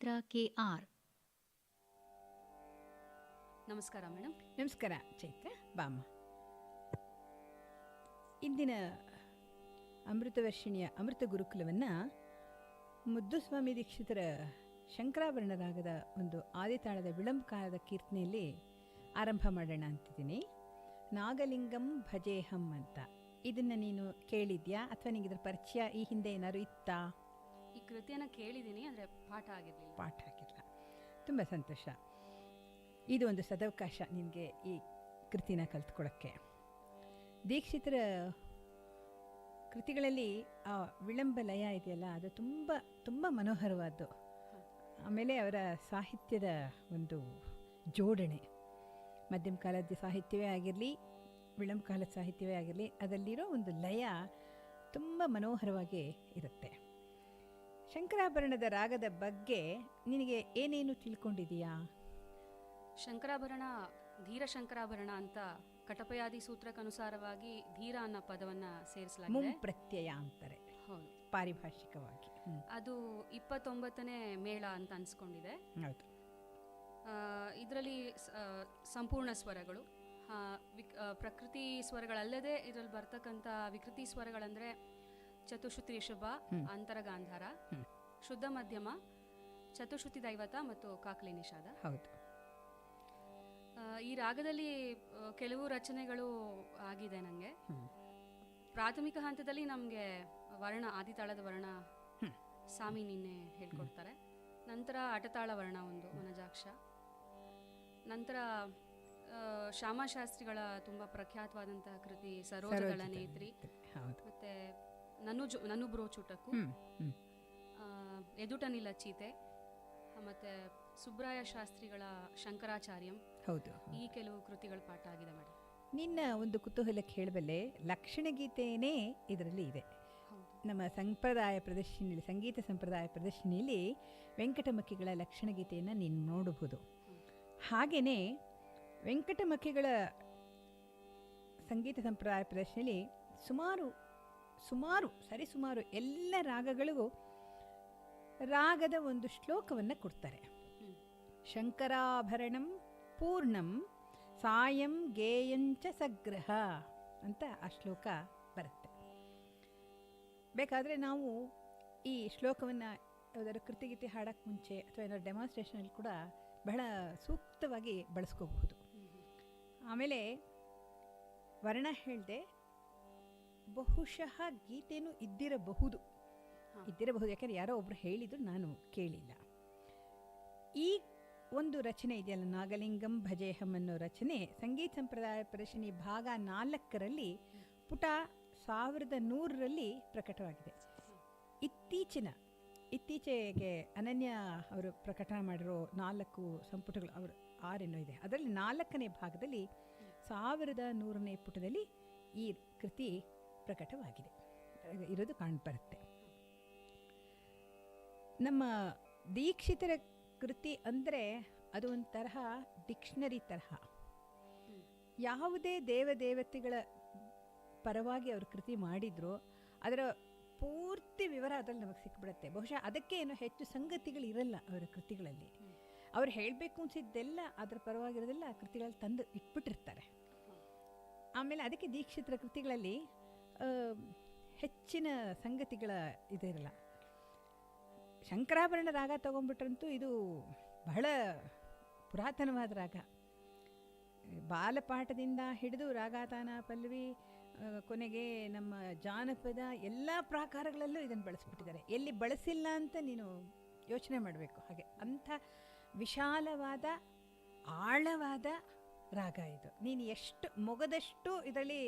Chaitra KR. ನಮಸ್ಕಾರ madam. ನಮಸ್ಕಾರ ಚೈತ್ರ, ಬಾಮ್ಮ. ಇಂದಿನ ಅಮೃತವರ್ಷಿಣಿಯ ಅಮೃತ ಗುರುಕುಲವನ್ನು ಮುದ್ದುಸ್ವಾಮಿ ದೀಕ್ಷಿತರ ಶಂಕರಾಭರಣ ರಾಗದ ಒಂದು ಆದಿತಾಳದ ವಿಳಂಬಕಾಲದ ಕೀರ್ತನೆಯಲ್ಲಿ ಆರಂಭ ಮಾಡೋಣ ಅಂತಿದ್ದೀನಿ. ನಾಗಲಿಂಗಂ ಭಜೇಹಂ ಅಂತ. ಇದನ್ನು ನೀನು ಕೇಳಿದ್ಯಾ ಅಥವಾ ನಿಂಗೆ ಇದರ ಪರಿಚಯ ಈ ಹಿಂದೆ ಏನಾದ್ರು ಇತ್ತಾ? ಈ ಕೃತಿಯನ್ನು ಕೇಳಿದ್ದೀನಿ, ಆದರೆ ಪಾಠ ಆಗಿರಲಿಲ್ಲ. ಪಾಠ ಆಗಿಲ್ಲ. ತುಂಬ ಸಂತೋಷ. ಇದು ಒಂದು ಸದವಕಾಶ ನಿನಗೆ ಈ ಕೃತಿನ ಕಲ್ತ್ಕೊಳ್ಳೋಕ್ಕೆ. ದೀಕ್ಷಿತರ ಕೃತಿಗಳಲ್ಲಿ ಆ ವಿಳಂಬ ಲಯ ಇದೆಯಲ್ಲ, ಅದು ತುಂಬ ತುಂಬ ಮನೋಹರವಾದ್ದು. ಆಮೇಲೆ ಅವರ ಸಾಹಿತ್ಯದ ಒಂದು ಜೋಡಣೆ, ಮಧ್ಯಮ ಕಾಲದ ಸಾಹಿತ್ಯವೇ ಆಗಿರಲಿ, ವಿಳಂಬ ಕಾಲದ ಸಾಹಿತ್ಯವೇ ಆಗಿರಲಿ, ಅದರಲ್ಲಿರೋ ಒಂದು ಲಯ ತುಂಬ ಮನೋಹರವಾಗಿ ಇರುತ್ತೆ. ಶಂಕರಾಭರಣದ ರಾಗದ ಬಗ್ಗೆ ನಿನಗೆ ಏನೇನು ತಿಳ್ಕೊಂಡಿದೀಯಾ? ಶಂಕರಾಭರಣ ಧೀರ ಶಂಕರಾಭರಣ ಅಂತ ಕಟಪಯಾದಿ ಸೂತ್ರಕ್ಕನುಸಾರವಾಗಿ ಧೀರ ಅನ್ನೋ ಪದವನ್ನು ಸೇರಿಸಲಾಗಿದೆ. ಪ್ರತ್ಯಯ ಅಂತಾರೆ. ಹೌದು, ಪಾರಿಭಾಷಿಕವಾಗಿ ಅದು 29ನೇ ಮೇಳ ಅಂತ ಅನ್ಸ್ಕೊಂಡಿದೆ. ಹೌದು. ಇದರಲ್ಲಿ ಸಂಪೂರ್ಣ ಸ್ವರಗಳು, ಪ್ರಕೃತಿ ಸ್ವರಗಳಲ್ಲದೆ ಇದರಲ್ಲಿ ಬರ್ತಕ್ಕಂಥ ವಿಕೃತಿ ಸ್ವರಗಳಂದರೆ ಚತುಶ್ರುತಿ ರಿಷಭ, ಅಂತರಗಾಂಧಾರ, ಶುದ್ಧ ಮಧ್ಯಮ, ಚತುಶ್ರುತಿ ದೈವತ ಮತ್ತು ಕಾಕಲಿ ನಿಷಾದ. ಹೌದು. ಈ ರಾಗದಲ್ಲಿ ಕೆಲವು ರಚನೆಗಳು ಆಗಿದೆ ನನಗೆ. ಪ್ರಾಥಮಿಕ ಹಂತದಲ್ಲಿ ನಮಗೆ ವರ್ಣ, ಆದಿತಾಳದ ವರ್ಣ ಸಾಮಿ ನಿನ್ನೆ ಹೇಳ್ಕೊಡ್ತಾರೆ. ನಂತರ ಅಟತಾಳ ವರ್ಣ ಒಂದು ವನಜಾಕ್ಷ. ನಂತರ ಶ್ಯಾಮಶಾಸ್ತ್ರಿಗಳ ತುಂಬ ಪ್ರಖ್ಯಾತವಾದಂತಹ ಕೃತಿ ಸರೋಜಗಳ ನೇತ್ರಿ, ಮತ್ತೆ ನನ್ನು ಬ್ರೋಚುಟಕು, ಎದುಟನಿಲ್ಲ ಚೀತೆ, ಮತ್ತೆ ಸುಬ್ರಾಯ ಶಾಸ್ತ್ರಿಗಳ ಶಂಕರಾಚಾರ್ಯಂ. ಹೌದು. ಈ ಕೆಲವು ಕೃತಿಗಳು ಪಾಠ ಆಗಿದೆ ಮೇಡಮ್. ನಿನ್ನ ಒಂದು ಕುತೂಹಲಕ್ಕೆ ಹೇಳಬಲ್ಲೆ, ಲಕ್ಷಣಗೀತೆಯೇ ಇದರಲ್ಲಿ ಇದೆ. ನಮ್ಮ ಸಂಪ್ರದಾಯ ಪ್ರದರ್ಶನಿಯಲ್ಲಿ, ಸಂಗೀತ ಸಂಪ್ರದಾಯ ಪ್ರದರ್ಶನಿಯಲ್ಲಿ ವೆಂಕಟಮಕ್ಕಿಗಳ ಲಕ್ಷಣಗೀತೆಯನ್ನು ನೀನು ನೋಡಬಹುದು. ಹಾಗೆಯೇ ವೆಂಕಟಮಕ್ಕಿಗಳ ಸಂಗೀತ ಸಂಪ್ರದಾಯ ಪ್ರದರ್ಶನಿಯಲ್ಲಿ ಸರಿಸುಮಾರು ಎಲ್ಲ ರಾಗಗಳಿಗೂ ರಾಗದ ಒಂದು ಶ್ಲೋಕವನ್ನು ಕೊಡ್ತಾರೆ. ಶಂಕರಾಭರಣಂ ಪೂರ್ಣಂ ಸಾಯಂ ಗೇಯಂಚ ಸಗ್ರಹ ಅಂತ ಆ ಶ್ಲೋಕ ಬರುತ್ತೆ. ಬೇಕಾದರೆ ನಾವು ಈ ಶ್ಲೋಕವನ್ನು ಯಾವುದಾದ್ರು ಕೃತಿಗೀತೆ ಹಾಡೋಕ್ಕೆ ಮುಂಚೆ ಅಥವಾ ಏನಾದ್ರು ಡೆಮಾನ್ಸ್ಟ್ರೇಷನಲ್ಲಿ ಕೂಡ ಬಹಳ ಸೂಕ್ತವಾಗಿ ಬಳಸ್ಕೋಬಹುದು. ಆಮೇಲೆ ವರ್ಣ ಹೇಳಿದೆ, ಬಹುಶಃ ಗೀತೆನೂ ಇದ್ದಿರಬಹುದು. ಯಾಕಂದರೆ ಯಾರೋ ಒಬ್ರು ಹೇಳಿದ್ರು, ನಾನು ಕೇಳಿಲ್ಲ. ಈ ಒಂದು ರಚನೆ ಇದೆಯಲ್ಲ, ನಾಗಲಿಂಗಂ ಭಜೇಹಂ ಅನ್ನೋ ರಚನೆ ಸಂಗೀತ ಸಂಪ್ರದಾಯ ಪ್ರದರ್ಶನಿ ಭಾಗ 4ರಲ್ಲಿ ಪುಟ 1100ರಲ್ಲಿ ಪ್ರಕಟವಾಗಿದೆ. ಇತ್ತೀಚೆಗೆ ಅನನ್ಯ ಅವರು ಪ್ರಕಟಣೆ ಮಾಡಿರೋ 4 ಸಂಪುಟಗಳು, ಅವರು 6 ಇದೆ, ಅದರಲ್ಲಿ 4ನೇ ಭಾಗದಲ್ಲಿ 1100ನೇ ಪುಟದಲ್ಲಿ ಈ ಕೃತಿ ಪ್ರಕಟವಾಗಿದೆ ಇರೋದು ಕಾಣ್ಬರುತ್ತೆ. ನಮ್ಮ ದೀಕ್ಷಿತರ ಕೃತಿ ಅಂದರೆ ಅದು ಒಂದು ತರಹ ಡಿಕ್ಷನರಿ ತರಹ. ಯಾವುದೇ ದೇವತೆಗಳ ಪರವಾಗಿ ಅವರು ಕೃತಿ ಮಾಡಿದ್ರು ಅದರ ಪೂರ್ತಿ ವಿವರ ಅದರಲ್ಲಿ ನಮಗೆ ಸಿಕ್ಬಿಡುತ್ತೆ. ಬಹುಶಃ ಅದಕ್ಕೆ ಏನೋ ಹೆಚ್ಚು ಸಂಗತಿಗಳು ಇರಲ್ಲ ಅವರ ಕೃತಿಗಳಲ್ಲಿ. ಅವ್ರು ಹೇಳಬೇಕು ಅನ್ಸಿದ್ದೆಲ್ಲ ಅದರ ಪರವಾಗಿರೋದೆಲ್ಲ ಆ ಕೃತಿಗಳಲ್ಲಿ ತಂದು ಇಟ್ಬಿಟ್ಟಿರ್ತಾರೆ. ಆಮೇಲೆ ಅದಕ್ಕೆ ದೀಕ್ಷಿತರ ಕೃತಿಗಳಲ್ಲಿ ಹೆಚ್ಚಿನ ಸಂಗತಿಗಳ ಇದಿರಲ್ಲ. ಶಂಕರಾಭರಣ ರಾಗ ತಗೊಂಡ್ಬಿಟ್ರಂತೂ ಇದು ಬಹಳ ಪುರಾತನವಾದ ರಾಗ. ಬಾಲಪಾಠದಿಂದ ಹಿಡಿದು ರಾಗಾತಾನ, ಪಲ್ಲವಿ, ಕೊನೆಗೆ ನಮ್ಮ ಜಾನಪದ ಎಲ್ಲ ಪ್ರಾಕಾರಗಳಲ್ಲೂ ಇದನ್ನು ಬಳಸ್ಬಿಟ್ಟಿದ್ದಾರೆ. ಎಲ್ಲಿ ಬಳಸಿಲ್ಲ ಅಂತ ನೀನು ಯೋಚನೆ ಮಾಡಬೇಕು. ಹಾಗೆ ಅಂಥ ವಿಶಾಲವಾದ ಆಳವಾದ ರಾಗ ಇದು. ನೀನು ಎಷ್ಟು ಮೊಗದಷ್ಟು ಇದರಲ್ಲಿ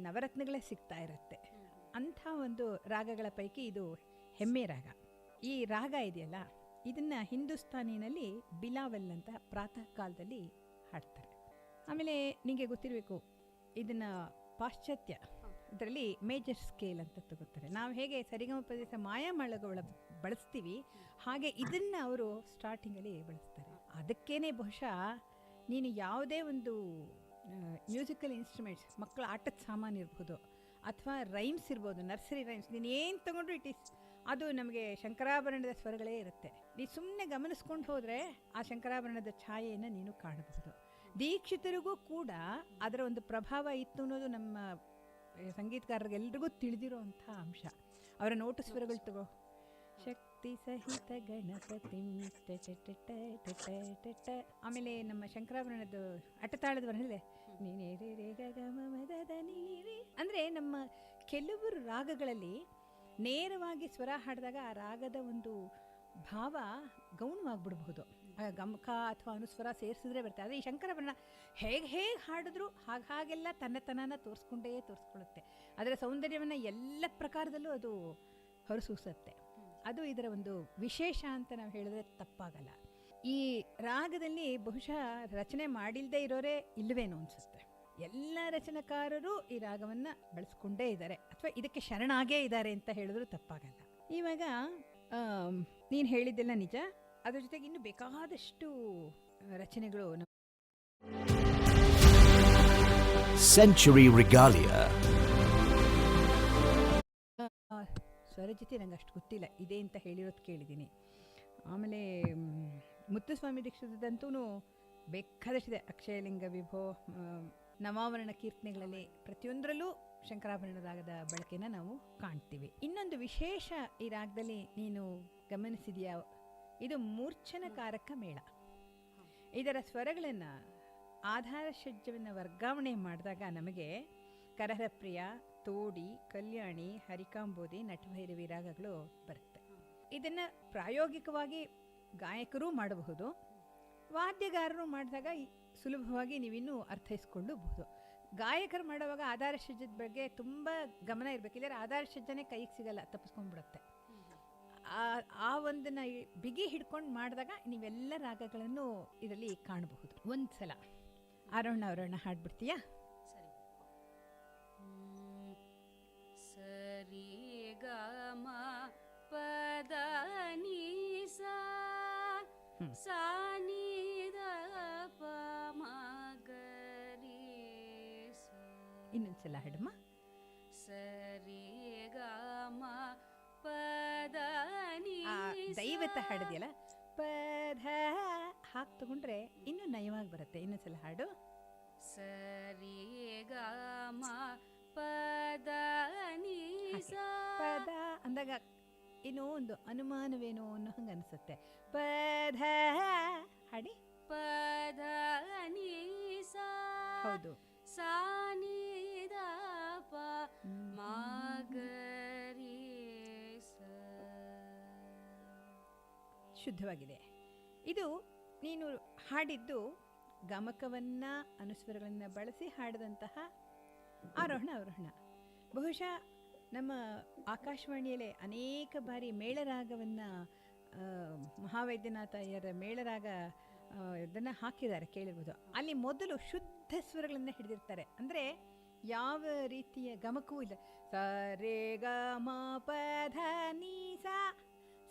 ನವರತ್ನಗಳೇ ಸಿಗ್ತಾ ಇರುತ್ತೆ. ಅಂಥ ಒಂದು ರಾಗಗಳ ಪೈಕಿ ಇದು ಹೆಮ್ಮೆ ರಾಗ. ಈ ರಾಗ ಇದೆಯಲ್ಲ, ಇದನ್ನು ಹಿಂದೂಸ್ತಾನಿನಲ್ಲಿ ಬಿಲಾವಲ್ ಅಂತ ಪ್ರಾತಃ ಕಾಲದಲ್ಲಿ ಹಾಡ್ತಾರೆ. ಆಮೇಲೆ ನಿಮಗೆ ಗೊತ್ತಿರಬೇಕು, ಇದನ್ನು ಪಾಶ್ಚಾತ್ಯ ಇದರಲ್ಲಿ ಮೇಜರ್ ಸ್ಕೇಲ್ ಅಂತ ತಗೋತಾರೆ. ನಾವು ಹೇಗೆ ಸರಿಗಮ ಪ್ರದೇಶ ಮಾಯಾಮಾಳಗಳ ಬಳಸ್ತೀವಿ, ಹಾಗೆ ಇದನ್ನು ಅವರು ಸ್ಟಾರ್ಟಿಂಗಲ್ಲಿ ಬಳಸ್ತಾರೆ. ಅದಕ್ಕೇನೆ ಬಹುಶಃ ನೀನು ಯಾವುದೇ ಒಂದು ಮ್ಯೂಸಿಕಲ್ ಇನ್ಸ್ಟ್ರೂಮೆಂಟ್ಸ್, ಮಕ್ಕಳ ಆಟದ ಸಾಮಾನು ಇರ್ಬೋದು, ಅಥವಾ ರೈಮ್ಸ್ ಇರ್ಬೋದು, ನರ್ಸರಿ ರೈಮ್ಸ್, ನೀನು ಏನು ತೊಗೊಂಡ್ರು ಇಟ್ ಈಸ್ ಅದು ನಮಗೆ ಶಂಕರಾಭರಣದ ಸ್ವರಗಳೇ ಇರುತ್ತೆ. ನೀ ಸುಮ್ಮನೆ ಗಮನಿಸ್ಕೊಂಡು ಹೋದರೆ ಆ ಶಂಕರಾಭರಣದ ಛಾಯೆಯನ್ನು ನೀನು ಕಾಣಬಹುದು. ದೀಕ್ಷಿತರಿಗೂ ಕೂಡ ಅದರ ಒಂದು ಪ್ರಭಾವ ಇತ್ತು ಅನ್ನೋದು ನಮ್ಮ ಸಂಗೀತಗಾರರಿಗೆಲ್ರಿಗೂ ತಿಳಿದಿರೋವಂಥ ಅಂಶ. ಅವರ ನೋಟು ಸ್ವರಗಳು ತಗೋ, ಶಕ್ತಿ ಸಹಿತ ಗಣಪತಿ, ಆಮೇಲೆ ನಮ್ಮ ಶಂಕರಾಭರಣದ ಅಟತಾಳದ ವರ್ಣನೆ ಅಂದರೆ ನಮ್ಮ ಕೆಲವರು ರಾಗಗಳಲ್ಲಿ ನೇರವಾಗಿ ಸ್ವರ ಹಾಡಿದಾಗ ಆ ರಾಗದ ಒಂದು ಭಾವ ಗೌಣವಾಗ್ಬಿಡ್ಬಹುದು. ಗಮಕ ಅಥವಾ ಅನುಸ್ವರ ಸೇರಿಸಿದ್ರೆ ಬರ್ತದೆ. ಆದರೆ ಈ ಶಂಕರಾಭರಣ ಹೇಗೆ ಹಾಡಿದ್ರು ಹಾಗೆಲ್ಲ ತನ್ನತನನ ತೋರಿಸ್ಕೊಳ್ಳುತ್ತೆ. ಅದರ ಸೌಂದರ್ಯವನ್ನು ಎಲ್ಲ ಪ್ರಕಾರದಲ್ಲೂ ಅದು ಹೊರಸೂಸುತ್ತೆ. ಅದು ಇದರ ಒಂದು ವಿಶೇಷ ಅಂತ ನಾವು ಹೇಳಿದ್ರೆ ತಪ್ಪಾಗಲ್ಲ. ಈ ರಾಗದಲ್ಲಿ ಬಹುಶಃ ರಚನೆ ಮಾಡಿಲ್ಲದೆ ಇರೋರೇ ಇಲ್ಲವೇನೋ ಅನಿಸುತ್ತೆ. ಎಲ್ಲ ರಚನಾಕಾರರು ಈ ರಾಗವನ್ನು ಬಳಸ್ಕೊಂಡೇ ಇದ್ದಾರೆ, ಅಥವಾ ಇದಕ್ಕೆ ಶರಣಾಗೇ ಇದ್ದಾರೆ ಅಂತ ಹೇಳಿದ್ರು ತಪ್ಪಾಗಲ್ಲ. ಇವಾಗ ನೀನು ಹೇಳಿದ್ದೆಲ್ಲ ನಿಜ. ಅದ್ರ ಜೊತೆಗೆ ಇನ್ನು ಬೇಕಾದಷ್ಟು ರಚನೆಗಳು. ಸೆಂಚುರಿ ರಿಗಾಲಿಯಾ ಸ್ವರ ಜೊತೆ ನಂಗೆ ಅಷ್ಟು ಗೊತ್ತಿಲ್ಲ, ಇದೆ ಅಂತ ಹೇಳಿರೋದು ಕೇಳಿದ್ದೀನಿ. ಆಮೇಲೆ ಮುತ್ತುಸ್ವಾಮಿ ದೀಕ್ಷಿತದಂತೂ ಬೇಕಾದಷ್ಟಿದೆ. ಅಕ್ಷಯಲಿಂಗ ವಿಭೋ, ನವಾವರಣ ಕೀರ್ತನೆಗಳಲ್ಲಿ ಪ್ರತಿಯೊಂದರಲ್ಲೂ ಶಂಕರಾಭರಣ ರಾಗದ ಬಳಕೆನ ನಾವು ಕಾಣ್ತೀವಿ. ಇನ್ನೊಂದು ವಿಶೇಷ ಈ ರಾಗದಲ್ಲಿ ನೀನು ಗಮನಿಸಿದೆಯಾ, ಇದು ಮೂರ್ಛನಕಾರಕ ಮೇಳ. ಇದರ ಸ್ವರಗಳನ್ನು ಆಧಾರ ಷಡ್ಜವನ್ನು ವರ್ಗಾವಣೆ ಮಾಡಿದಾಗ ನಮಗೆ ಕರಹರಪ್ರಿಯ, ತೋಡಿ, ಕಲ್ಯಾಣಿ, ಹರಿಕಾಂಬೋದಿ, ನಟಭೈರವಿ ರಾಗಗಳು ಬರುತ್ತೆ. ಇದನ್ನು ಪ್ರಾಯೋಗಿಕವಾಗಿ ಗಾಯಕರೂ ಮಾಡಬಹುದು, ವಾದ್ಯಗಾರರು ಮಾಡಿದಾಗ ಸುಲಭವಾಗಿ ನೀವಿನ್ನೂ ಅರ್ಥೈಸ್ಕೊಳ್ಳಬಹುದು. ಗಾಯಕರು ಮಾಡುವಾಗ ಆಧಾರ ಷಡ್ಜದ ಬಗ್ಗೆ ತುಂಬ ಗಮನ ಇರಬೇಕು, ಇಲ್ಲದ್ರೆ ಆಧಾರ ಷಡ್ಜನೆ ಕೈಗೆ ಸಿಗಲ್ಲ, ತಪ್ಪಿಸ್ಕೊಂಡ್ಬಿಡುತ್ತೆ. ಆ ಒಂದನ್ನು ಬಿಗಿ ಹಿಡ್ಕೊಂಡು ಮಾಡಿದಾಗ ನೀವೆಲ್ಲ ರಾಗಗಳನ್ನು ಇದರಲ್ಲಿ ಕಾಣಬಹುದು. ಒಂದು ಸಲ ಆರೋಹಣ ಅವರೋಹಣ ಹಾಡ್ಬಿಡ್ತೀಯಾ? ಸರಿ ಗ ಮ ಪದ ನೀ ಸಾ ಸಾ ನೀ ದ ಪ ಮ ಗ ರೀ ಸಾ. ಇನ್ನೊಂದ್ಸಲ ಹಾಡಮ್ಮ. ಸರಿ ಗ ಮ ಪದ ನೀ ದೈವತ ಹಾಡಿದೆಯಲ್ಲ, ಪದ ಹಾಕಿ ತಗೊಂಡ್ರೆ ಇನ್ನೂ ನಯವಾಗಿ ಬರುತ್ತೆ. ಇನ್ನೊಂದ್ಸಲ ಹಾಡು. ಸರಿ ಗ ಮ ಪದ ನೀ ಸಾ. ಪದ ಅಂದಾಗ ಏನೋ ಒಂದು ಅನುಮಾನವೇನೋ ಅನ್ನೋ ಹಂಗೆ ಅನಿಸುತ್ತೆ. ಪದ ಹಾಡಿ. ಪದ ನೀ ಸಾ. ಹೌದು. ಸಾ ನೀ ದ ಪ ಮ ಗ ರೀ ಸಾ. ಶುದ್ಧವಾಗಿದೆ. ಇದು ನೀನು ಹಾಡಿದ್ದು ಗಮಕವನ್ನ ಅನುಸ್ವರಗಳನ್ನು ಬಳಸಿ ಹಾಡಿದಂತಹ ಆರೋಹಣ ಅವರೋಹಣ. ಬಹುಶಃ ನಮ್ಮ ಆಕಾಶವಾಣಿಯಲ್ಲೇ ಅನೇಕ ಬಾರಿ ಮೇಳರಾಗವನ್ನು ಮಹಾವೈದ್ಯನಾಥ ಅಯ್ಯರ ಮೇಳರಾಗ ಇದನ್ನು ಹಾಕಿದ್ದಾರೆ, ಕೇಳಿರ್ಬೋದು. ಅಲ್ಲಿ ಮೊದಲು ಶುದ್ಧ ಸ್ವರಗಳನ್ನು ಹಿಡಿದಿರ್ತಾರೆ. ಅಂದರೆ ಯಾವ ರೀತಿಯ ಗಮಕವೂ ಇಲ್ಲ. ಸ ರೇ ಗ ಮ ಪ ಧ ನೀ ಸಾ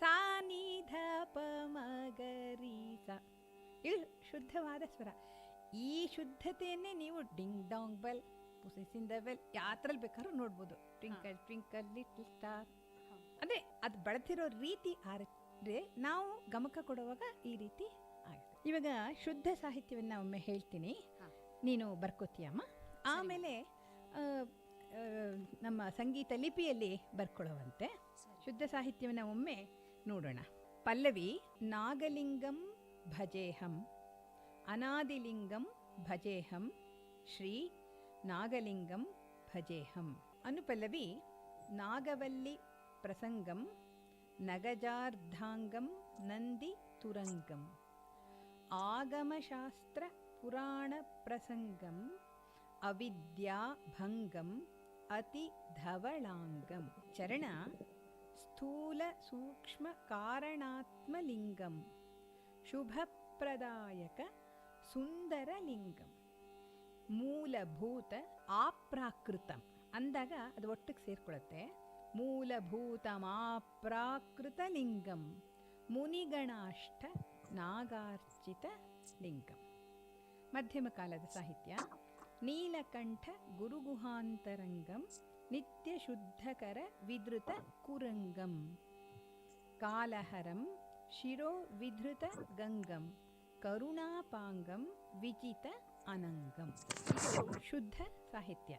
ಸಾ ನೀ ಧ ಪ ಮ ಗ ರೀ ಸಾ. ಇದು ಶುದ್ಧವಾದ ಸ್ವರ. ಈ ಶುದ್ಧತೆಯನ್ನೇ ನೀವು ding dong bell, pussy's in the bell ಯಾತ್ರಲ್ಲಿ ಬೇಕಾದ್ರೂ ನೋಡ್ಬೋದು. Twinkle twinkle little star. ಅಂದರೆ ಅದು ಬಳತಿರೋ ರೀತಿ ಆದರೆ ನಾವು ಗಮಕ ಕೊಡುವಾಗ ಈ ರೀತಿ ಆಗುತ್ತೆ. ಇವಾಗ ಶುದ್ಧ ಸಾಹಿತ್ಯವನ್ನು ಒಮ್ಮೆ ಹೇಳ್ತೀನಿ, ನೀನು ಬರ್ಕೋತೀಯಮ್ಮ. ಆಮೇಲೆ ನಮ್ಮ ಸಂಗೀತ ಲಿಪಿಯಲ್ಲಿ ಬರ್ಕೊಳ್ಳುವಂತೆ ಶುದ್ಧ ಸಾಹಿತ್ಯವನ್ನು ಒಮ್ಮೆ ನೋಡೋಣ. ಪಲ್ಲವಿ ನಾಗಲಿಂಗಂ ಭಜೇಹಂ, ಅನಾದಿಲಿಂಗಂ ಭಜೇಹಂ, ಶ್ರೀ ನಾಗಲಿಂಗಂ ಭಜೇಹಂ. ಅನುಪಲ್ಲವಿ ನಾಗವಲ್ಲಿ ಪ್ರಸಂಗಂ, ನಗಜಾರ್ಧಾಂಗಂ ನಂದಿ ತುರಂಗಂ, ಆಗಮಶಾಸ್ತ್ರ ಪುರಾಣ ಪ್ರಸಂಗಂ, ಅವಿದ್ಯಾ ಭಂಗಂ ಅತಿ ಧವಳಾಂಗಂ. ಚರಣ ಸ್ಥೂಲ ಸೂಕ್ಷ್ಮ ಕಾರಣಾತ್ಮಲಿಂಗಂ, ಶುಭಪ್ರದಾಯಕ ಸುಂದರಲಿಂಗಂ, ಮೂಲಭೂತ ಆಪ್ರಾಕೃತಂ ಅಂದಾಗ ಅದು ಒಟ್ಟಿಗೆ ಸೇರ್ಕೊಳ್ಳುತ್ತೆ. ಮೂಲಭೂತಮಾಪ್ರಾಕೃತ ಲಿಂಗಂ, ಮುನಿಗಣಾಷ್ಟ ನಾಗಾರ್ಚಿತ ಲಿಂಗಂ. ಮಧ್ಯಮ ಕಾಲದ ಸಾಹಿತ್ಯ. ನೀಲಕಂಠ ಗುರುಗುಹಾಂತರಂಗಂ, ನಿತ್ಯ ಶುದ್ಧಕರ ವಿದೃತ ಕುರಂಗಂ, ಕಾಲಹರಂ ಶಿರೋ ವಿಧೃತ ಗಂಗಂ ಕರುಣಾಪಾಂಗಂ ವಿಜಿತ ಅನಂಗಂ. ಇದು ಶುದ್ಧ ಸಾಹಿತ್ಯ.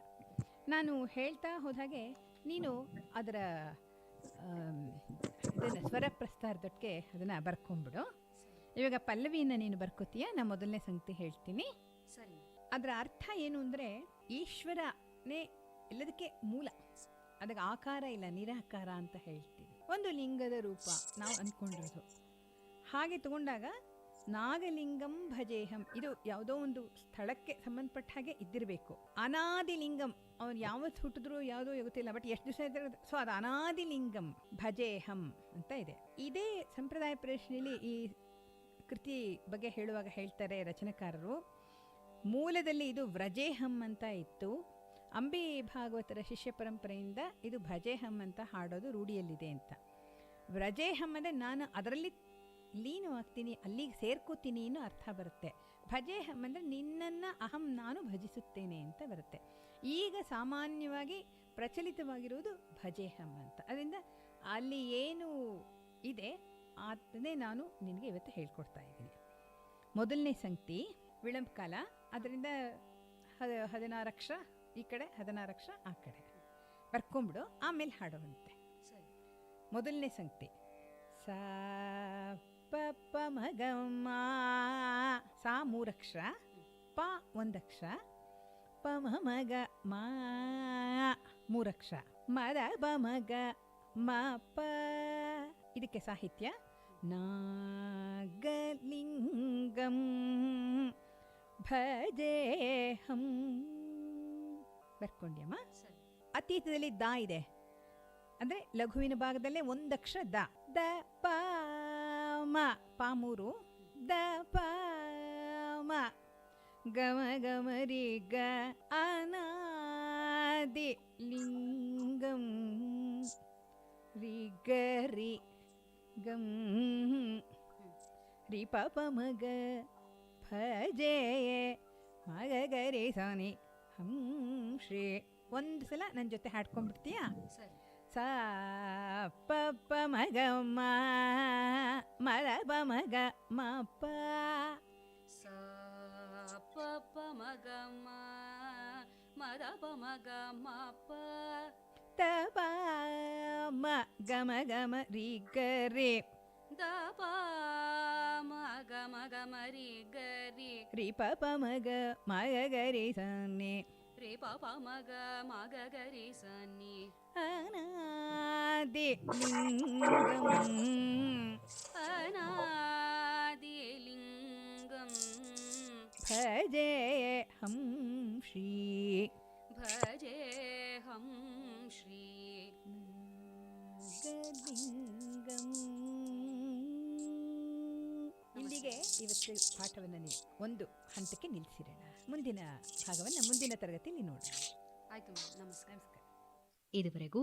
ನಾನು ಹೇಳ್ತಾ ಹೋದಾಗೆ ನೀನು ಅದರ ಇದನ್ನು ಸ್ವರ ಪ್ರಸ್ತಾರದಕ್ಕೆ ಅದನ್ನು ಬರ್ಕೊಂಬಿಡು. ಇವಾಗ ಪಲ್ಲವಿಯನ್ನು ನೀನು ಬರ್ಕೋತೀಯ, ನಾನು ಮೊದಲನೇ ಸಂಗತಿ ಹೇಳ್ತೀನಿ. ಸರಿ. ಅದರ ಅರ್ಥ ಏನು ಅಂದರೆ, ಈಶ್ವರನೇ ಎಲ್ಲದಕ್ಕೆ ಮೂಲ, ಅದಕ್ಕೆ ಆಕಾರ ಇಲ್ಲ, ನಿರಾಕಾರ ಅಂತ ಹೇಳ್ತೀವಿ. ಒಂದು ಲಿಂಗದ ರೂಪ ನಾವು ಅಂದ್ಕೊಂಡಿರೋದು. ಹಾಗೆ ತಗೊಂಡಾಗ ನಾಗಲಿಂಗಂ ಭಜೇಹಂ, ಇದು ಯಾವುದೋ ಒಂದು ಸ್ಥಳಕ್ಕೆ ಸಂಬಂಧಪಟ್ಟ ಹಾಗೆ ಇದ್ದಿರಬೇಕು. ಅನಾದಿಲಿಂಗಂ, ಅವನು ಯಾವತ್ತು ಹುಟ್ಟಿದ್ರು ಯಾವುದೋ ಗೊತ್ತಿಲ್ಲ, ಬಟ್ ಎಷ್ಟು ದಿವಸ ಇದ್ದಾರೆ, ಸೊ ಅದು ಅನಾದಿಲಿಂಗಂ ಭಜೇಹಂ ಅಂತ ಇದೆ. ಇದೇ ಸಂಪ್ರದಾಯ ಪ್ರಶ್ನೆಯಲ್ಲಿ ಈ ಕೃತಿ ಬಗ್ಗೆ ಹೇಳುವಾಗ ಹೇಳ್ತಾರೆ ರಚನೆಕಾರರು, ಮೂಲದಲ್ಲಿ ಇದು ವ್ರಜೇಹಂ ಅಂತ ಇತ್ತು. ಅಂಬಿ ಭಾಗವತರ ಶಿಷ್ಯ ಪರಂಪರೆಯಿಂದ ಇದು ಭಜೇಹಂ ಅಂತ ಹಾಡೋದು ರೂಢಿಯಲ್ಲಿದೆ ಅಂತ. ವ್ರಜೇಹಂ ಅಂದರೆ ನಾನು ಅದರಲ್ಲಿ ಲೀನವಾಗ್ತೀನಿ, ಅಲ್ಲಿಗೆ ಸೇರ್ಕೋತೀನಿ ಅನ್ನೋ ಅರ್ಥ ಬರುತ್ತೆ. ಭಜೇಹಂ ಅಂದರೆ ನಿನ್ನನ್ನು ಅಹಂ ನಾನು ಭಜಿಸುತ್ತೇನೆ ಅಂತ ಬರುತ್ತೆ. ಈಗ ಸಾಮಾನ್ಯವಾಗಿ ಪ್ರಚಲಿತವಾಗಿರುವುದು ಭಜೇಹಂ ಅಂತ. ಅದರಿಂದ ಅಲ್ಲಿ ಏನು ಇದೆ ಅದನ್ನೇ ನಾನು ನಿನಗೆ ಇವತ್ತು ಹೇಳ್ಕೊಡ್ತಾ ಇದ್ದೀನಿ. ಮೊದಲನೇ ಸಂಗತಿ ವಿಳಂಬ ಕಾಲ, ಅದರಿಂದ 16 ಅಕ್ಷರ ಈ ಕಡೆ 16 ಅಕ್ಷರ ಆ ಕಡೆ ಬರ್ಕೊಂಬಿಡು, ಆಮೇಲೆ ಹಾಡುವಂತೆ. ಸರಿ. ಮೊದಲನೇ ಸಂಗತಿ ಸ ಪ ಪ ಮ ಗ ಮ. ಸಾ 3 ಅಕ್ಷರ, ಪ 1 ಅಕ್ಷರ, ಪ ಮ ಮ ಗ ಮ 3 ಅಕ್ಷರ, ಮದ ಬ ಮ ಗ ಮ ಪ. ಇದಕ್ಕೆ ಸಾಹಿತ್ಯ ನಾಗಲಿಂಗಂ ಭಜೇಹಂ. ಬರ್ಕೊಂಡ್ಯಮ್ಮ? ಸರಿ. ಅತೀತದಲ್ಲಿ ದಾ ಇದೆ, ಅಂದರೆ ಲಘುವಿನ ಭಾಗದಲ್ಲೇ 1 ಅಕ್ಷರ ದ. ದ ಪ ಮ, ಪ 3, ದ ಪ ಮ, ಗಮ ಗಮ ರಿ ಗ ಅನಾದಿ ಲಿಂಗಂ ರಿ ಗ ರಿ ಗಂ ರಿ ಪ ಪ ಮ ಗ ಭಜೇ ಮಗ ಗರಿ ಸಾನಿ ಹಂ ಶ್ರೀ. ಒಂದು ಸಲ ನನ್ನ ಜೊತೆ ಹಾಡ್ಕೊಂಡ್ಬಿಡ್ತೀಯಾ? ಸರಿ. ಸ ಪ ಪ ಮ ಗ ಮ ಮರ ಪ ಮ ಗ ಮ ಪ. ಸ ಪ ಪ ಮ ಗ ಮ ಮದ ಪ ಮ ಗ ಮ ಪ. ತ ಪ ಮ ಗ ಮ ಗ ಮ ರಿ ಗ ರೇ. ದ ಪ ಮ ಗ ಮ ಗ ಮ ರಿ ಗ ರಿ. ರಿ ಪ ಪ ಮ ಗ ಮ ಗ ಗ ರಿ ಸ ನಿ. ರಿ ಪ ಪ ಮ ಗ ಮ ಗ ಗ ರಿ ಸ ನಿ. ಅನಾದಿ ಲಿಂಗಂ ಅನಾದಿ ಲಿಂಗಂ ಭಜೇ ಹಂ ಶ್ರೀ. ಭಜೇ ಹಂ ಶ್ರೀ. ನಾಗಲಿಂಗಂ. ಇಲ್ಲಿಗೆ ಇವತ್ತು ಪಾಠವನ್ನು ಒಂದು ಹಂತಕ್ಕೆ ನಿಲ್ಲಿಸಿರೋಣ. ಮುಂದಿನ ಭಾಗವನ್ನು ಮುಂದಿನ ತರಗತಿಯಲ್ಲಿ ನೋಡೋಣ. ಆಯ್ತು ಮೇಡಮ್, ನಮಸ್ಕಾರ. ನಮಸ್ಕಾರ. ಇದುವರೆಗೂ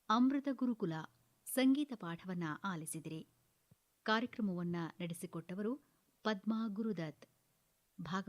ಅಮೃತ ಗುರುಕುಲ ಸಂಗೀತ ಪಾಠವನ್ನ ಆಲಿಸಿದಿರಿ. ಕಾರ್ಯಕ್ರಮವನ್ನ ನಡೆಸಿಕೊಟ್ಟವರು ಪದ್ಮಾ ಗುರುದತ್. ಭಾಗವಹಿಸಿ